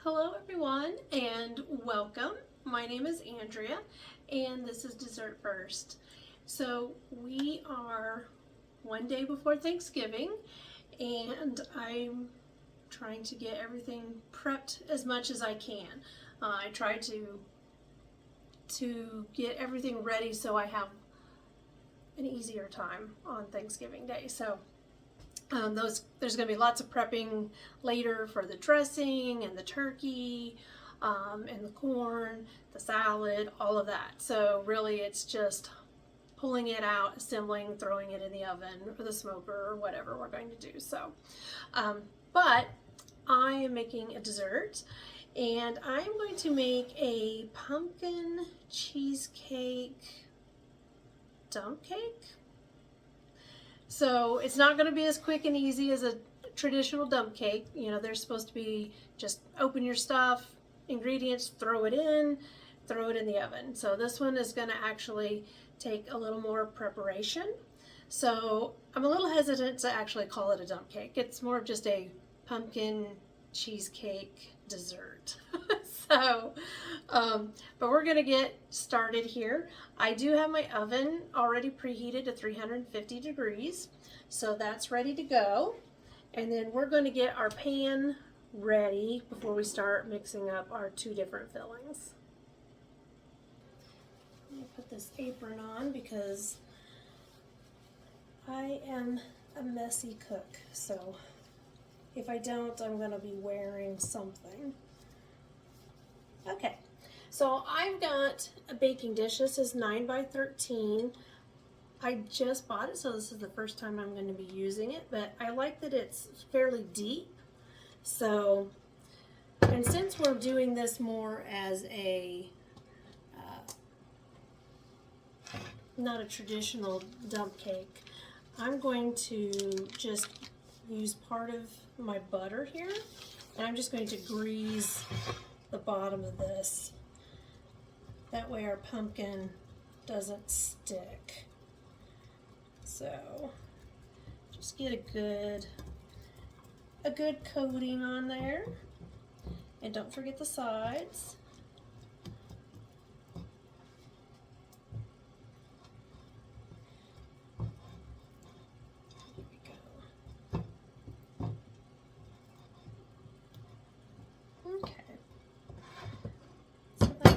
Hello everyone and welcome. My name is Andrea and this is Dessert First. So we are one day before Thanksgiving and I'm trying to get everything prepped as much as I can. I try to get everything ready so I have an easier time on Thanksgiving Day. So there's going to be lots of prepping later for the dressing and the turkey and the corn, the salad, all of that. So really it's just pulling it out, assembling, throwing it in the oven or the smoker or whatever we're going to do. So, but I am making a dessert and I'm going to make a pumpkin cheesecake dump cake. So it's not going to be as quick and easy as a traditional dump cake. You know, they're supposed to be just open your stuff, ingredients, throw it in the oven. So this one is going to actually take a little more preparation. So I'm a little hesitant to actually call it a dump cake. It's more of just a pumpkin cheesecake dessert. But we're going to get started here. I do have my oven already preheated to 350 degrees, so that's ready to go. And then we're going to get our pan ready before we start mixing up our two different fillings. Let me put this apron on because I am a messy cook, so if I don't, I'm going to be wearing something. Okay, so I've got a baking dish. This is 9 by 13. I just bought it, so this is the first time I'm going to be using it, but I like that it's fairly deep. So, and since we're doing this more as a, not a traditional dump cake, I'm going to just use part of my butter here, and I'm just going to grease the bottom of this. That way our pumpkin doesn't stick. So just get a good coating on there, and don't forget the sides. Here we go. Okay.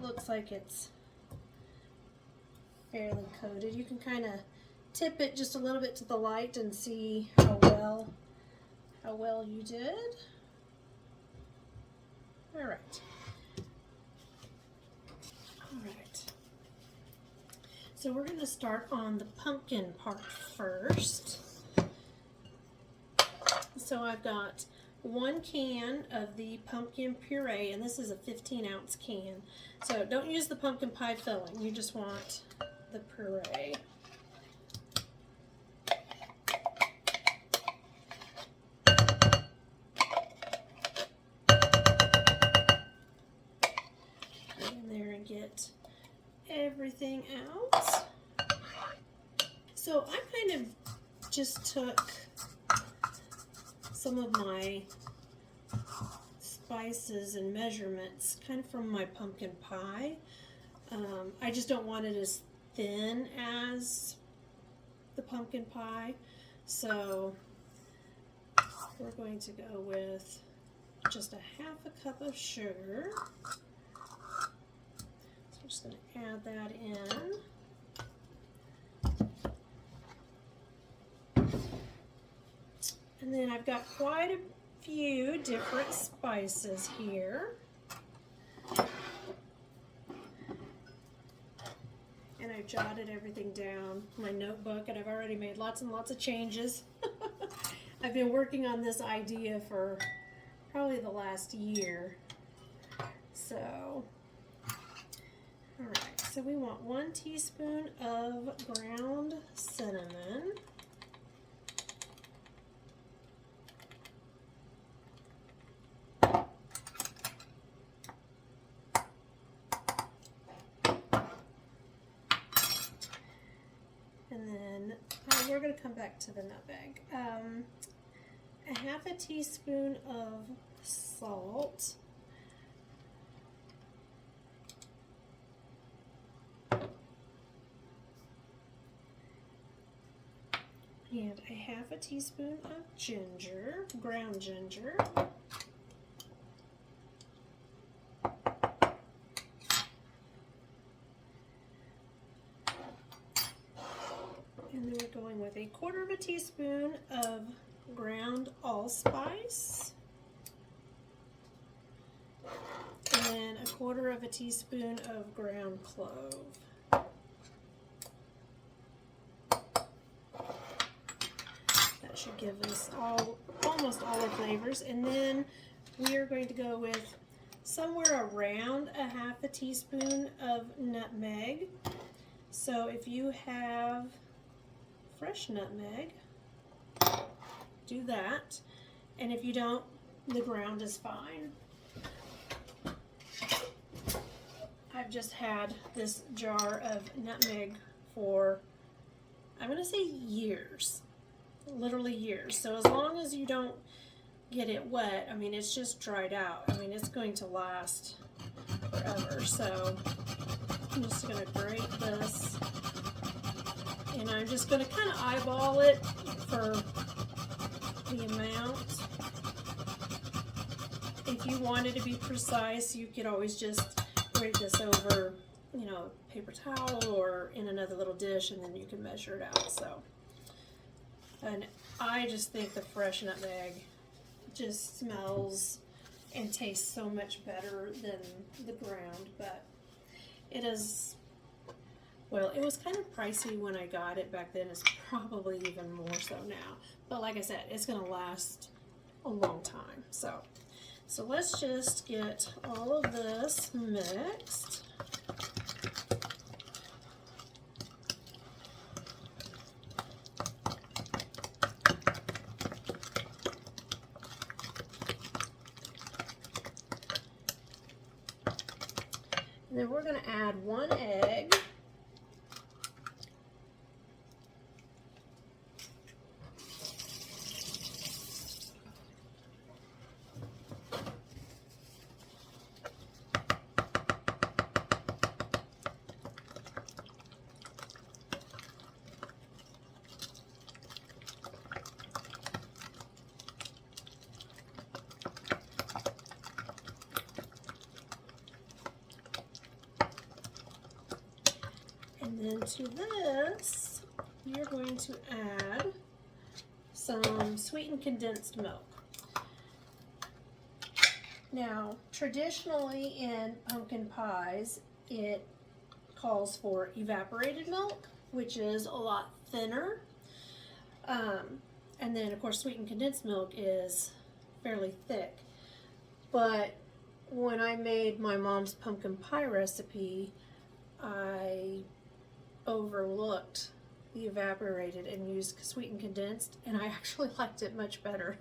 Looks like it's fairly coated. You can kind of tip it just a little bit to the light and see how well you did. All right. So we're going to start on the pumpkin part first. So I've got 1 can of the pumpkin puree, and this is a 15-ounce can. So don't use the pumpkin pie filling, you just want the puree. Get in there and get everything out. So I kind of just took some of my spices and measurements kind of from my pumpkin pie. I just don't want it as thin as the pumpkin pie, so we're going to go with just a half a cup of sugar. So I'm just going to add that in. And then I've got quite a few different spices here. And I've jotted everything down in my notebook, and I've already made lots and lots of changes. I've been working on this idea for probably the last year. So, all right, so we want 1 teaspoon of ground cinnamon. And then we're going to come back to the nutmeg. A half a teaspoon of salt. and a half a teaspoon of ginger, ground ginger. And then we're going with a quarter of a teaspoon of ground allspice. And a quarter of a teaspoon of ground clove. That should give us almost all the flavors. And then we are going to go with somewhere around a half a teaspoon of nutmeg. So if you have fresh nutmeg, do that. And if you don't, the ground is fine. I've just had this jar of nutmeg for, I'm going to say years, literally years. So as long as you don't get it wet, I mean, it's just dried out. I mean, it's going to last forever. So I'm just going to grate this, and I'm just going to kind of eyeball it for the amount. If you wanted to be precise, you could always just grate this over, you know, paper towel or in another little dish, and then you can measure it out. So, and I just think the fresh nutmeg just smells and tastes so much better than the ground. But it is, well, it was kind of pricey when I got it back then. It's probably even more so now. But like I said, it's going to last a long time. So let's just get all of this mixed. And then we're going to add 1 egg. And then to this, we are going to add some sweetened condensed milk. Now, traditionally in pumpkin pies, it calls for evaporated milk, which is a lot thinner. And then, of course, sweetened condensed milk is fairly thick. But when I made my mom's pumpkin pie recipe, I overlooked the evaporated and used sweetened condensed, and I actually liked it much better.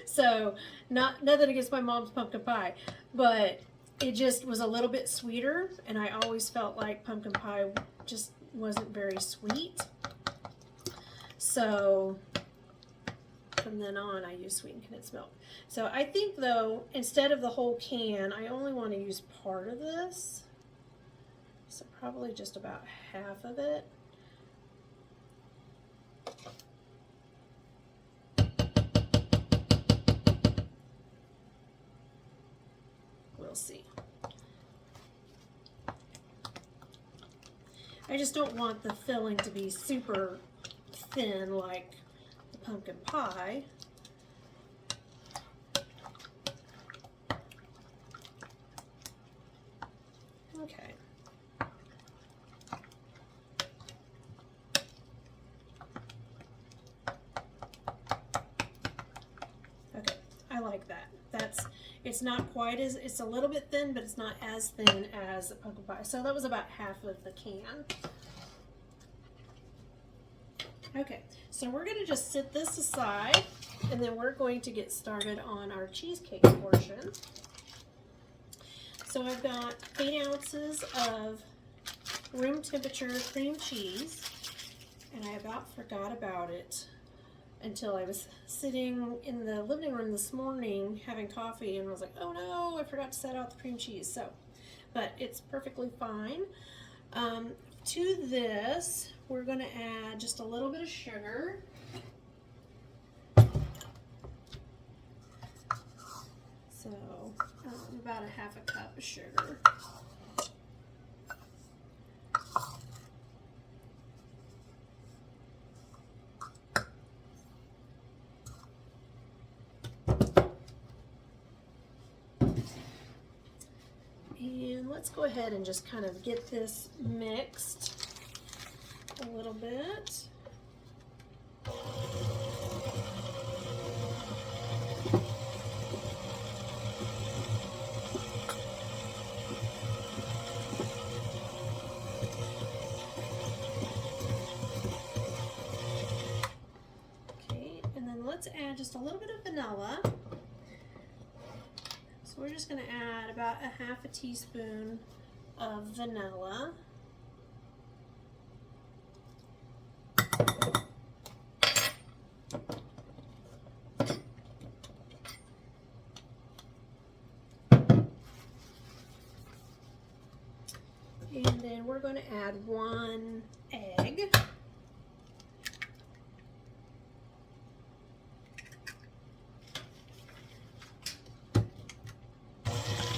So nothing against my mom's pumpkin pie, but it just was a little bit sweeter, and I always felt like pumpkin pie just wasn't very sweet. So from then on, I use sweetened condensed milk. So I think, though, instead of the whole can, I only want to use part of this. So probably just about half of it. We'll see. I just don't want the filling to be super thin like the pumpkin pie. Okay. Okay, I like that. It's not quite as, it's a little bit thin, but it's not as thin as the pumpkin pie. So that was about half of the can. Okay, so we're going to just sit this aside, and then we're going to get started on our cheesecake portion. So I've got 8 ounces of room temperature cream cheese, and I about forgot about it until I was sitting in the living room this morning having coffee, and I was like, oh no, I forgot to set out the cream cheese. So, but it's perfectly fine. To this, we're going to add just a little bit of sugar. So about a half a cup of sugar. And let's go ahead and just kind of get this mixed a little bit. Okay, and then let's add just a little bit of vanilla. So we're just going to add about a half a teaspoon of vanilla. And then we're going to add 1 egg.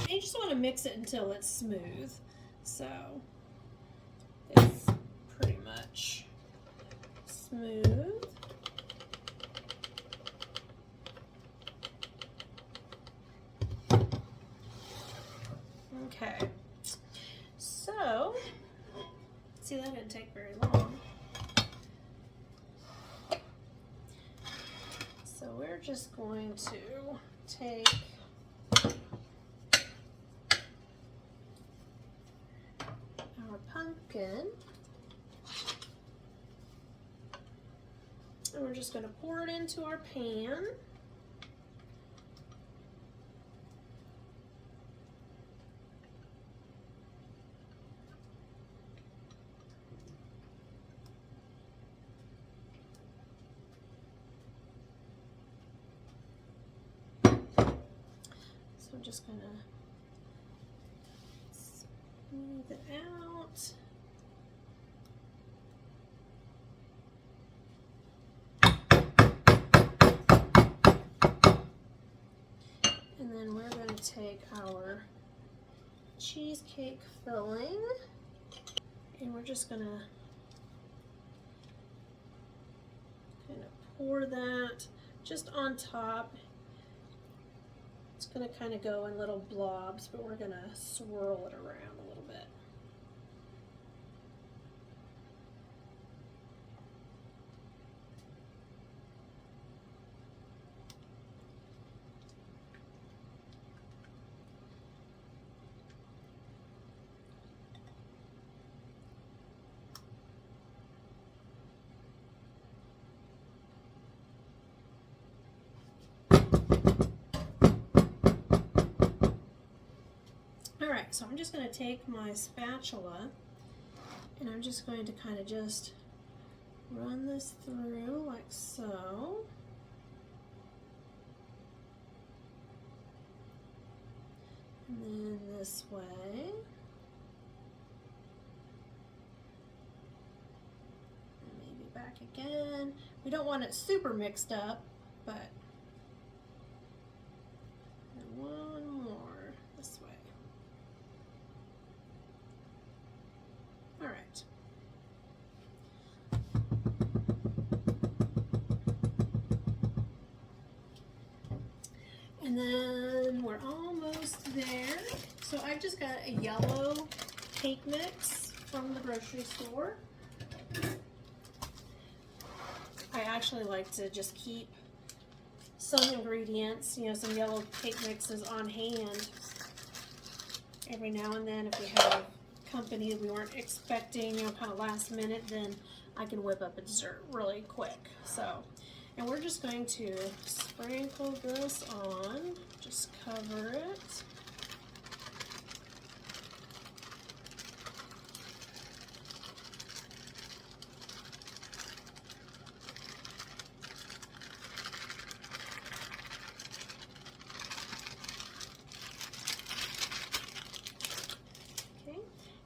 You just want to mix it until it's smooth. So it's pretty much smooth. Okay. So, see, that didn't take very long. So we're just going to take our pumpkin and we're just going to pour it into our pan. So I'm just going to smooth it out. And then we're going to take our cheesecake filling and we're just going to kind of pour that just on top. It's going to kind of go in little blobs, but we're going to swirl it around a little bit. Alright, so I'm just going to take my spatula and I'm just going to kind of just run this through like so. And then this way. And maybe back again. We don't want it super mixed up, but one more this way. All right. And then we're almost there. So I've just got a yellow cake mix from the grocery store. I actually like to just keep some ingredients, you know, some yellow cake mixes on hand every now and then. If we have company that we weren't expecting, you know, kind of last minute, then I can whip up a dessert really quick. So, and we're just going to sprinkle this on, just cover it.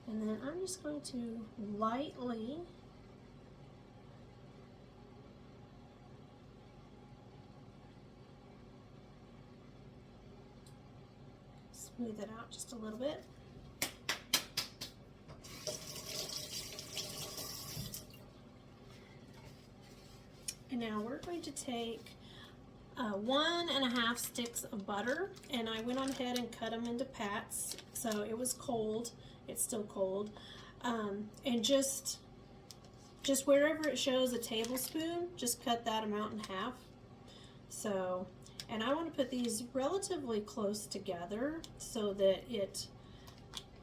And then I'm just going to lightly smooth it out just a little bit. And now we're going to take 1.5 sticks of butter, and I went on ahead and cut them into pats. So it was cold, it's still cold, and just wherever it shows a tablespoon, just cut that amount in half. So, and I want to put these relatively close together so that it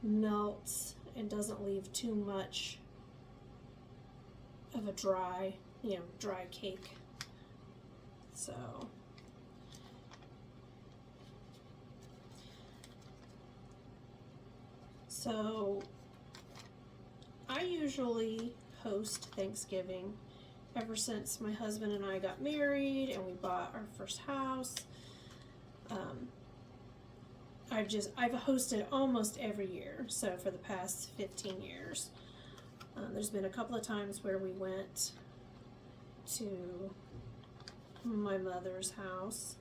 melts and doesn't leave too much of a dry, dry cake. So I usually host Thanksgiving ever since my husband and I got married and we bought our first house. I've hosted almost every year, so for the past 15 years. There's been a couple of times where we went to my mother's house.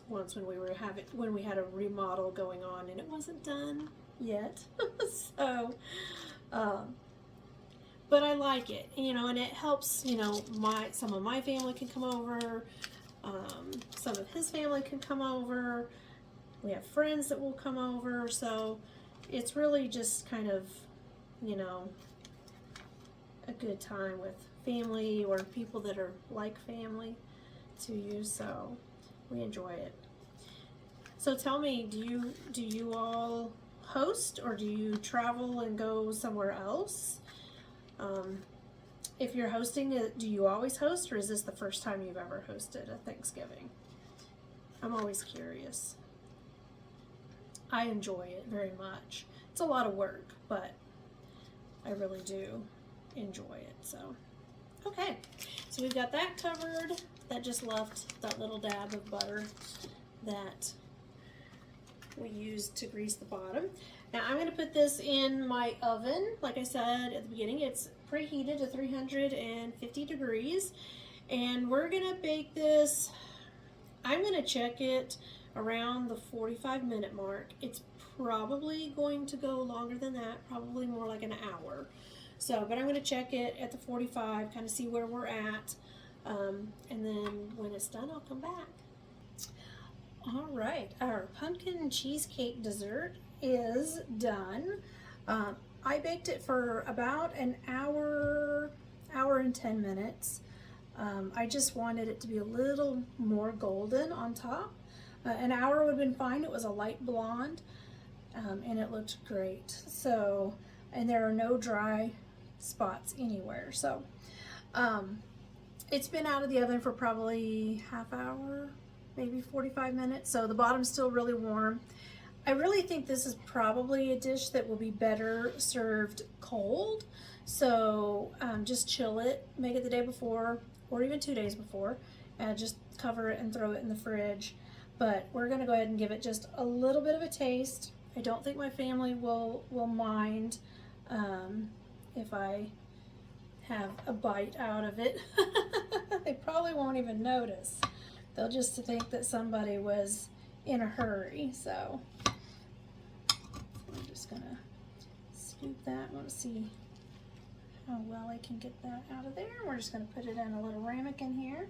Once when we had a remodel going on and it wasn't done yet. So, but I like it, and it helps, some of my family can come over, some of his family can come over, we have friends that will come over, so it's really just kind of, a good time with family or people that are like family to you, so we enjoy it. So tell me, do you all host, or do you travel and go somewhere else? If you're hosting, do you always host, or is this the first time you've ever hosted a Thanksgiving? I'm always curious. I enjoy it very much. It's a lot of work, but I really do enjoy it. So, okay, so we've got that covered. That just left that little dab of butter that we used to grease the bottom. Now I'm going to put this in my oven. Like I said at the beginning, it's preheated to 350 degrees, and we're going to bake this. I'm going to check it around the 45-minute mark. It's probably going to go longer than that, probably more like an hour. So, but I'm going to check it at the 45, kind of see where we're at, and then when it's done, I'll come back. All right, our pumpkin cheesecake dessert is done. I baked it for about an hour and 10 minutes. I just wanted it to be a little more golden on top. An hour would have been fine. It was a light blonde, and it looked great. So, and there are no dry spots anywhere. So, it's been out of the oven for probably half hour, maybe 45 minutes. So the bottom's still really warm. I really think this is probably a dish that will be better served cold. So just chill it, make it the day before or even 2 days before, and just cover it and throw it in the fridge. But we're gonna go ahead and give it just a little bit of a taste. I don't think my family will mind if I have a bite out of it. They probably won't even notice. They'll just think that somebody was in a hurry. So I'm just gonna scoop that. I want to see how well I can get that out of there. We're just gonna put it in a little ramekin here.